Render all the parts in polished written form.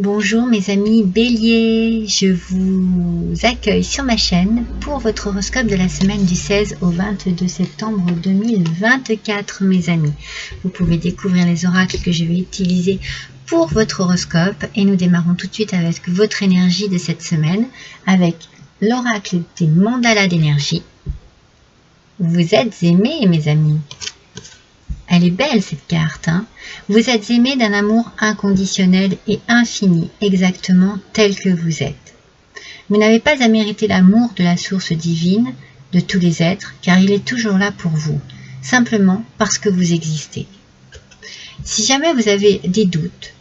Bonjour mes amis Bélier, je vous accueille sur ma chaîne pour votre horoscope de la semaine du 16 au 22 septembre 2024 mes amis. Vous pouvez découvrir les oracles que je vais utiliser pour votre horoscope et nous démarrons tout de suite avec votre énergie de cette semaine avec l'oracle des mandalas d'énergie. Vous êtes aimés mes amis. Elle est belle cette carte, hein. Vous êtes aimé d'un amour inconditionnel et infini, exactement tel que vous êtes. Vous n'avez pas à mériter l'amour de la source divine de tous les êtres, car il est toujours là pour vous, simplement parce que vous existez. Si jamais vous avez des doutes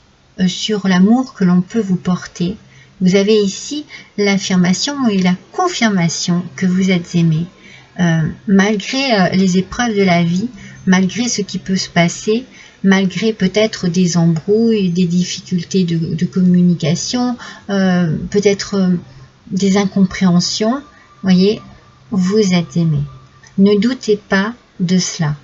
sur l'amour que l'on peut vous porter, vous avez ici l'affirmation et la confirmation que vous êtes aimé, malgré les épreuves de la vie, malgré ce qui peut se passer, malgré peut-être des embrouilles, des difficultés de communication, peut-être des incompréhensions, voyez, vous êtes aimé. Ne doutez pas de cela.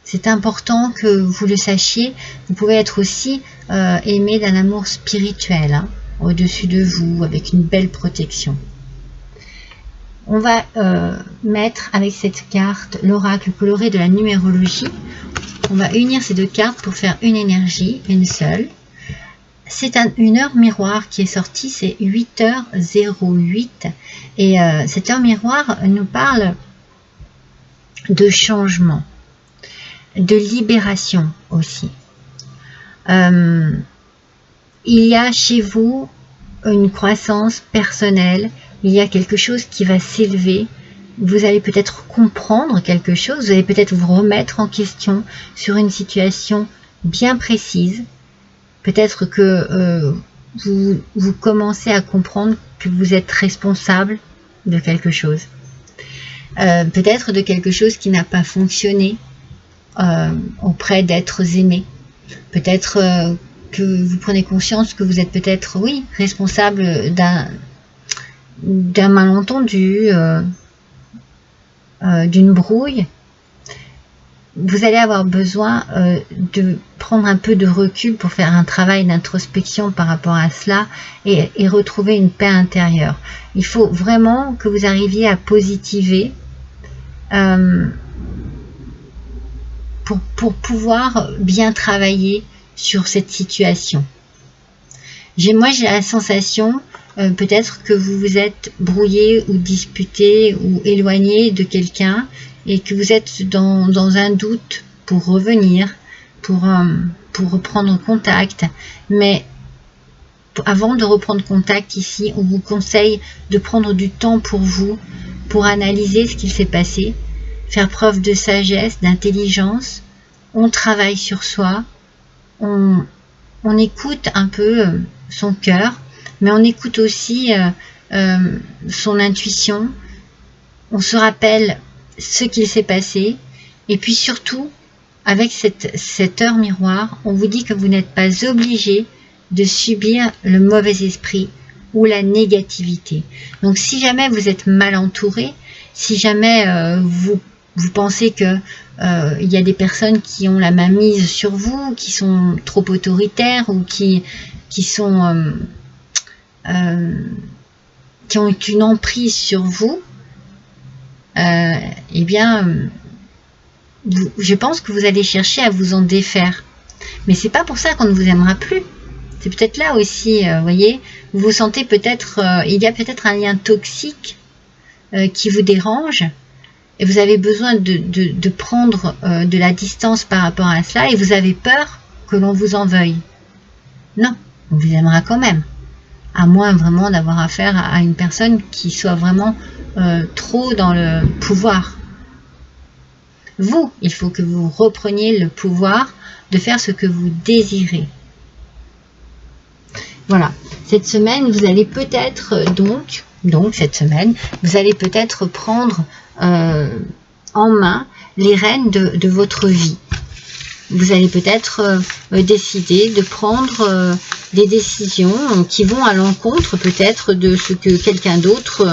C'est important que vous le sachiez. Vous pouvez être aussi aimé d'un amour spirituel, hein, au-dessus de vous, avec une belle protection. On va mettre avec cette carte l'oracle coloré de la numérologie. On va unir ces deux cartes pour faire une énergie, une seule. C'est une heure miroir qui est sortie, c'est 8h08. Et cette heure miroir nous parle de changement, de libération aussi. Il y a chez vous une croissance personnelle. Il y a quelque chose qui va s'élever, vous allez peut-être comprendre quelque chose, vous allez peut-être vous remettre en question sur une situation bien précise. Peut-être que vous commencez à comprendre que vous êtes responsable de quelque chose. Peut-être de quelque chose qui n'a pas fonctionné auprès d'êtres aimés. Peut-être que vous prenez conscience que vous êtes peut-être, oui, responsable d'un malentendu, d'une brouille. Vous allez avoir besoin de prendre un peu de recul pour faire un travail d'introspection par rapport à cela et retrouver une paix intérieure. Il faut vraiment que vous arriviez à positiver pour pouvoir bien travailler sur cette situation. Moi, j'ai la sensation peut-être que vous vous êtes brouillé ou disputé ou éloigné de quelqu'un et que vous êtes dans un doute pour revenir, pour reprendre contact. Mais avant de reprendre contact ici, on vous conseille de prendre du temps pour vous, pour analyser ce qu'il s'est passé, faire preuve de sagesse, d'intelligence. On travaille sur soi, on écoute un peu son cœur, mais on écoute aussi son intuition, on se rappelle ce qu'il s'est passé, et puis surtout, avec cette heure miroir, on vous dit que vous n'êtes pas obligé de subir le mauvais esprit ou la négativité. Donc si jamais vous êtes mal entouré, si jamais vous pensez que il y a des personnes qui ont la main mise sur vous, qui sont trop autoritaires ou qui ont une emprise sur vous, eh bien, je pense que vous allez chercher à vous en défaire. Mais c'est pas pour ça qu'on ne vous aimera plus. C'est peut-être là aussi, vous voyez, vous vous sentez peut-être, il y a peut-être un lien toxique qui vous dérange, et vous avez besoin de prendre de la distance par rapport à cela, et vous avez peur que l'on vous en veuille. Non, on vous aimera quand même. À moins vraiment d'avoir affaire à une personne qui soit vraiment trop dans le pouvoir. Vous, il faut que vous repreniez le pouvoir de faire ce que vous désirez. Voilà, cette semaine, vous allez peut-être donc cette semaine, vous allez peut-être prendre en main les rênes de votre vie. Vous allez peut-être décider de prendre des décisions qui vont à l'encontre peut-être de ce que quelqu'un d'autre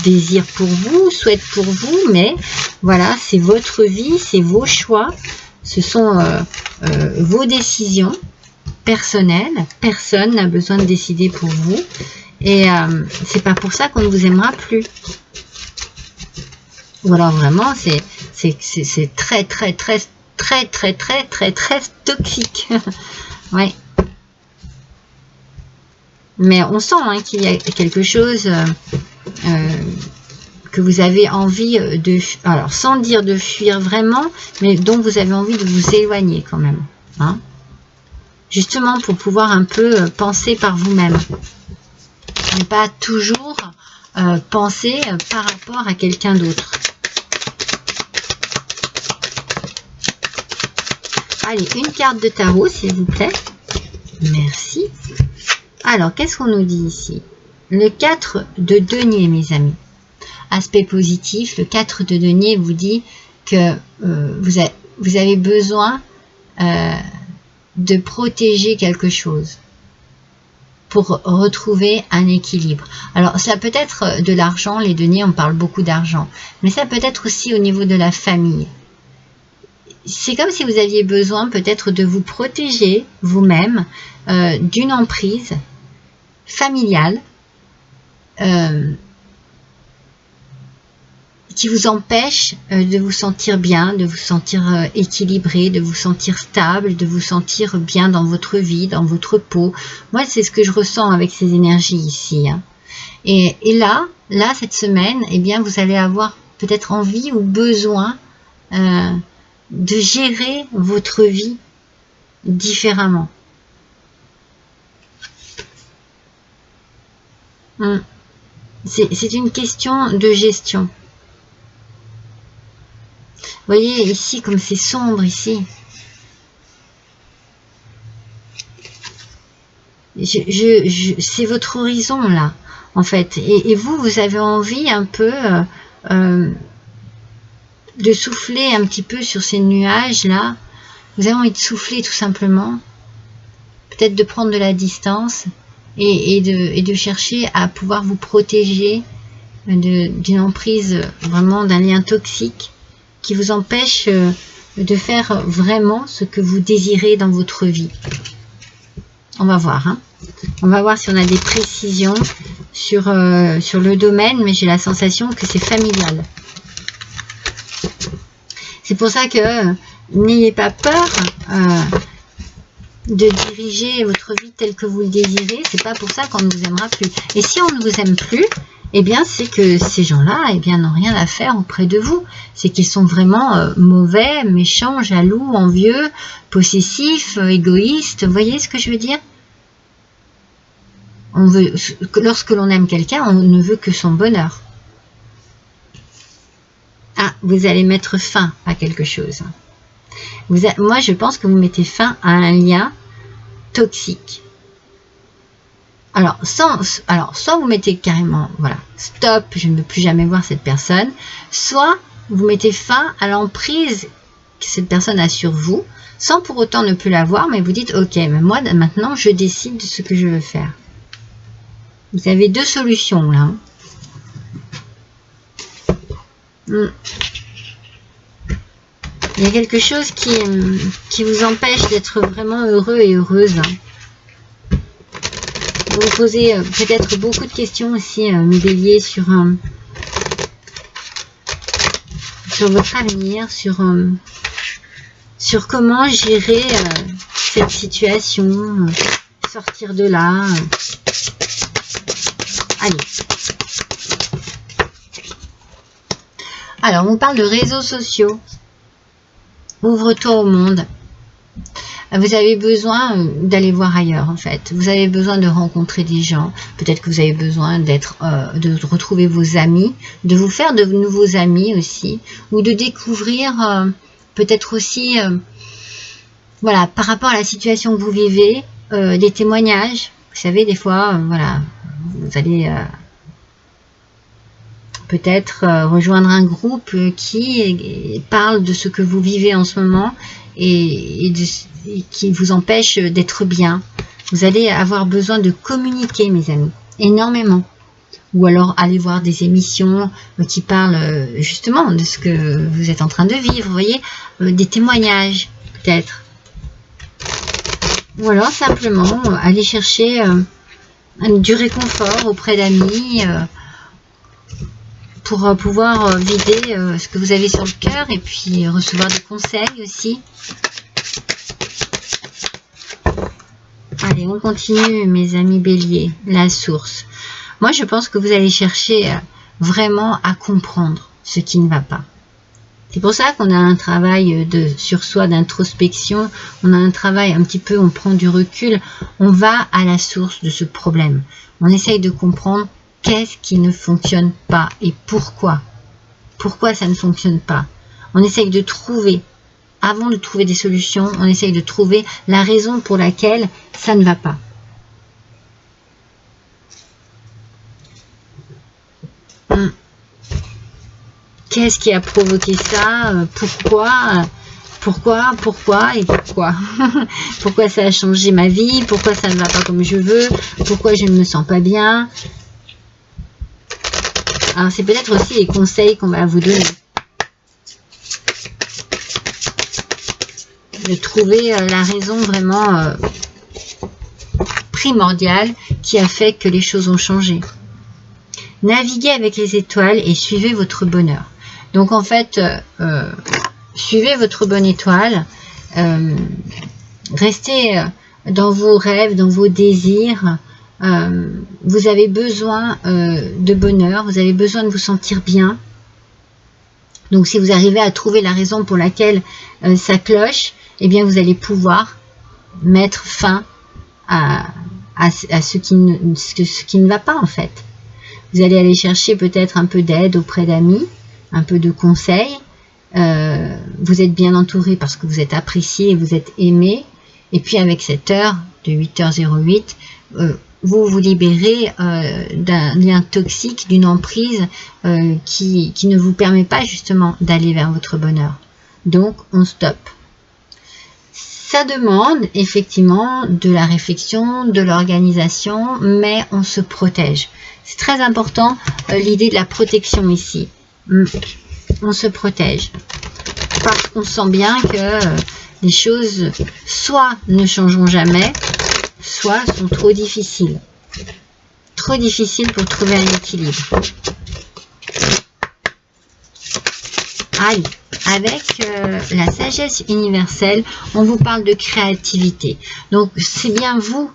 désire pour vous, souhaite pour vous, mais voilà, c'est votre vie, c'est vos choix, ce sont vos décisions personnel. Personne n'a besoin de décider pour vous. Et c'est pas pour ça qu'on ne vous aimera plus. Ou alors vraiment, c'est très toxique. Ouais. Mais on sent hein, qu'il y a quelque chose que vous avez envie de... Alors, sans dire de fuir vraiment, mais dont vous avez envie de vous éloigner quand même. Hein, justement, pour pouvoir un peu penser par vous-même. Et pas toujours penser par rapport à quelqu'un d'autre. Allez, une carte de tarot, s'il vous plaît. Merci. Alors, qu'est-ce qu'on nous dit ici? Le 4 de denier, mes amis. Aspect positif, le 4 de denier vous dit que vous avez besoin de protéger quelque chose pour retrouver un équilibre. Alors, ça peut être de l'argent, les deniers, on parle beaucoup d'argent, mais ça peut être aussi au niveau de la famille. C'est comme si vous aviez besoin peut-être de vous protéger vous-même d'une emprise familiale qui vous empêche de vous sentir bien, de vous sentir équilibré, de vous sentir stable, de vous sentir bien dans votre vie, dans votre peau. Moi, c'est ce que je ressens avec ces énergies ici. Hein. Et là, cette semaine, eh bien, vous allez avoir peut-être envie ou besoin de gérer votre vie différemment. C'est une question de gestion. Vous voyez ici comme c'est sombre ici. C'est votre horizon là, en fait. Et vous avez envie un peu de souffler un petit peu sur ces nuages là. Vous avez envie de souffler tout simplement. Peut-être de prendre de la distance et de chercher à pouvoir vous protéger d'une emprise, vraiment d'un lien toxique qui vous empêche de faire vraiment ce que vous désirez dans votre vie. On va voir. Hein. On va voir si on a des précisions sur le domaine, mais j'ai la sensation que c'est familial. C'est pour ça que n'ayez pas peur de diriger votre vie telle que vous le désirez. C'est pas pour ça qu'on ne vous aimera plus. Et si on ne vous aime plus, eh bien, c'est que ces gens-là, eh bien, n'ont rien à faire auprès de vous. C'est qu'ils sont vraiment mauvais, méchants, jaloux, envieux, possessifs, égoïstes. Vous voyez ce que je veux dire? Lorsque l'on aime quelqu'un, on ne veut que son bonheur. Ah, vous allez mettre fin à quelque chose. Moi, je pense que vous mettez fin à un lien toxique. Alors, soit vous mettez carrément, voilà, stop, je ne veux plus jamais voir cette personne, soit vous mettez fin à l'emprise que cette personne a sur vous, sans pour autant ne plus la voir, mais vous dites, ok, mais moi, maintenant, je décide de ce que je veux faire. Vous avez deux solutions, là. Il y a quelque chose qui vous empêche d'être vraiment heureux et heureuse. Vous vous posez peut-être beaucoup de questions aussi, mes béliers, sur votre avenir, sur comment gérer cette situation, sortir de là. Allez. Alors, on parle de réseaux sociaux. Ouvre-toi au monde. Vous avez besoin d'aller voir ailleurs, en fait. Vous avez besoin de rencontrer des gens. Peut-être que vous avez besoin de retrouver vos amis, de vous faire de nouveaux amis aussi, ou de découvrir peut-être aussi, voilà, par rapport à la situation que vous vivez, des témoignages. Vous savez, des fois, voilà, vous allez peut-être rejoindre un groupe qui parle de ce que vous vivez en ce moment et qui vous empêche d'être bien. Vous allez avoir besoin de communiquer, mes amis, énormément. Ou alors aller voir des émissions qui parlent justement de ce que vous êtes en train de vivre, vous voyez, des témoignages peut-être. Voilà, simplement, aller chercher du réconfort auprès d'amis pour pouvoir vider ce que vous avez sur le cœur et puis recevoir des conseils aussi. Allez, on continue, mes amis béliers, la source. Moi, je pense que vous allez chercher vraiment à comprendre ce qui ne va pas. C'est pour ça qu'on a un travail sur soi, d'introspection, on a un travail un petit peu, on prend du recul, on va à la source de ce problème. On essaye de comprendre qu'est-ce qui ne fonctionne pas et pourquoi. Pourquoi ça ne fonctionne pas. On essaye de trouver, avant de trouver des solutions, on essaye de trouver la raison pour laquelle ça ne va pas. Qu'est-ce qui a provoqué ça? Pourquoi et pourquoi Pourquoi ça a changé ma vie? Pourquoi ça ne va pas comme je veux? Pourquoi je ne me sens pas bien? Alors c'est peut-être aussi les conseils qu'on va vous donner. De trouver la raison vraiment primordiale qui a fait que les choses ont changé. Naviguez avec les étoiles et suivez votre bonheur. Donc en fait, suivez votre bonne étoile, restez dans vos rêves, dans vos désirs. Vous avez besoin de bonheur, vous avez besoin de vous sentir bien. Donc si vous arrivez à trouver la raison pour laquelle ça cloche, eh bien vous allez pouvoir mettre fin à ce qui ne va pas en fait. Vous allez aller chercher peut-être un peu d'aide auprès d'amis, un peu de conseils. Vous êtes bien entouré parce que vous êtes apprécié et vous êtes aimé. Et puis avec cette heure de 8h08, vous vous libérez d'un lien toxique, d'une emprise qui ne vous permet pas justement d'aller vers votre bonheur. Donc on stoppe. Ça demande effectivement de la réflexion, de l'organisation, mais on se protège. C'est très important l'idée de la protection ici. On se protège. Parce qu'on sent bien que les choses soit ne changeront jamais, soit sont trop difficiles. Trop difficiles pour trouver un équilibre. Allez, avec la sagesse universelle, on vous parle de créativité. Donc, c'est bien vous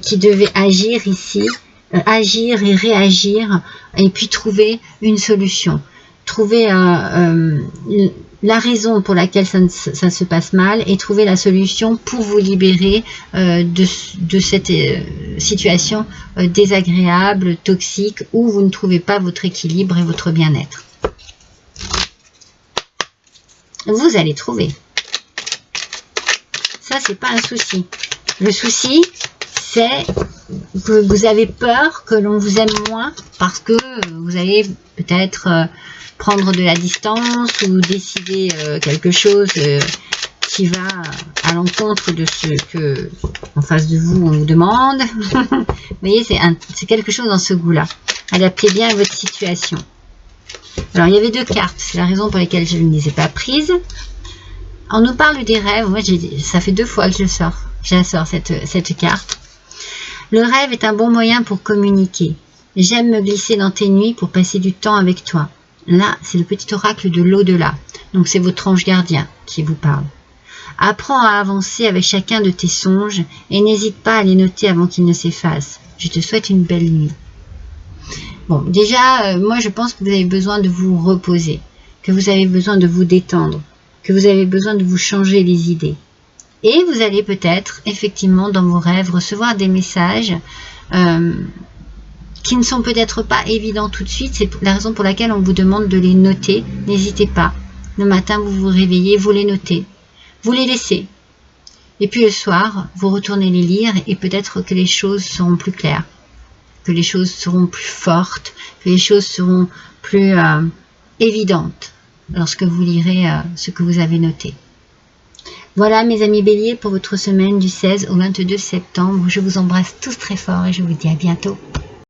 qui devez agir ici, agir et réagir, et puis trouver une solution. Trouver la raison pour laquelle ça se passe mal et trouver la solution pour vous libérer de cette situation désagréable, toxique, où vous ne trouvez pas votre équilibre et votre bien-être. Vous allez trouver. Ça, c'est pas un souci. Le souci, c'est que vous avez peur que l'on vous aime moins parce que vous allez peut-être prendre de la distance ou décider quelque chose qui va à l'encontre de ce que en face de vous on vous demande. Vous voyez, c'est quelque chose dans ce goût-là. Adaptez bien à votre situation. Alors, il y avait deux cartes, c'est la raison pour laquelle je ne les ai pas prises. On nous parle des rêves. Moi, ça fait 2 fois que je la sors cette carte. Le rêve est un bon moyen pour communiquer. J'aime me glisser dans tes nuits pour passer du temps avec toi. Là, c'est le petit oracle de l'au-delà. Donc, c'est votre ange gardien qui vous parle. Apprends à avancer avec chacun de tes songes et n'hésite pas à les noter avant qu'ils ne s'effacent. Je te souhaite une belle nuit. Bon, déjà, moi je pense que vous avez besoin de vous reposer, que vous avez besoin de vous détendre, que vous avez besoin de vous changer les idées. Et vous allez peut-être, effectivement, dans vos rêves, recevoir des messages qui ne sont peut-être pas évidents tout de suite. C'est la raison pour laquelle on vous demande de les noter. N'hésitez pas. Le matin, vous vous réveillez, vous les notez. Vous les laissez. Et puis le soir, vous retournez les lire et peut-être que les choses seront plus claires. Que les choses seront plus fortes, que les choses seront plus évidentes lorsque vous lirez ce que vous avez noté. Voilà mes amis béliers pour votre semaine du 16 au 22 septembre. Je vous embrasse tous très fort et je vous dis à bientôt.